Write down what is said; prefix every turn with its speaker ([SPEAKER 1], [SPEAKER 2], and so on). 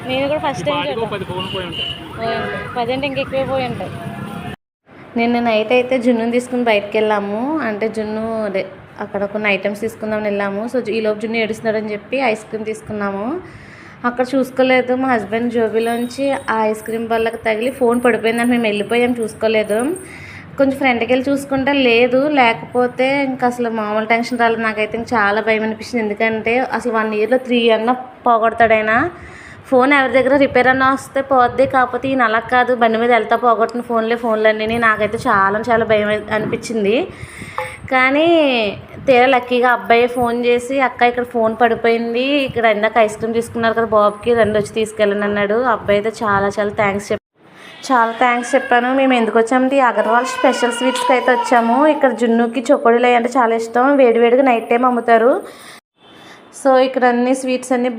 [SPEAKER 1] నేను కూడా first time 10 అంటే ఇంకెక్కువే పోయి ఉంటాయి. నిన్న నైట్ అయితే జున్నుని తీసుకుని బయటకు వెళ్ళాము. అంటే జున్ను అదే అక్కడ కొన్ని ఐటమ్స్ తీసుకుందామని వెళ్ళాము. సో ఈలోపు జున్ను ఏడుస్తున్నాడని చెప్పి ఐస్ క్రీమ్ తీసుకున్నాము. అక్కడ చూసుకోలేదు, మా హస్బెండ్ జోబీలోంచి ఆ ఐస్ క్రీమ్ బల్లకి తగిలి ఫోన్ పడిపోయిందని మేము వెళ్ళిపోయాం, చూసుకోలేదు. కొంచెం ఫ్రెండ్కి వెళ్ళి చూసుకుంటే లేకపోతే ఇంకా అసలు మామూలు టెన్షన్ రాలేదు. నాకైతే చాలా భయం అనిపించింది. ఎందుకంటే అసలు 1 ఇయర్లో 3 అన్నా పోగొడతాడైనా. ఫోన్ ఎవరి దగ్గర రిపేర్ అన్నా వస్తే పోద్ది, కాకపోతే ఈయన అలా కాదు, బండి మీద వెళ్తా పోగొట్టిన ఫోన్లన్నీ. నాకైతే చాలా భయం అనిపించింది. కానీ తీరా లక్కీగా అబ్బాయి ఫోన్ చేసి, అక్క ఇక్కడ ఫోన్ పడిపోయింది, ఇక్కడ ఇందాక ఐస్ క్రీమ్ తీసుకున్నారు కదా బాబుకి, రండి వచ్చి తీసుకెళ్ళండి అన్నాడు. అబ్బాయి అయితే చాలా థ్యాంక్స్ చెప్పాను. మేము ఎందుకు వచ్చామంటే ఈ అగర్వాల్ స్పెషల్ స్వీట్స్కి అయితే వచ్చాము. ఇక్కడ జున్నుకి చొకోడీలు అంటే చాలా ఇష్టం, వేడివేడిగా నైట్ టైం అమ్ముతారు. సో ఇక్కడ అన్ని స్వీట్స్ అన్ని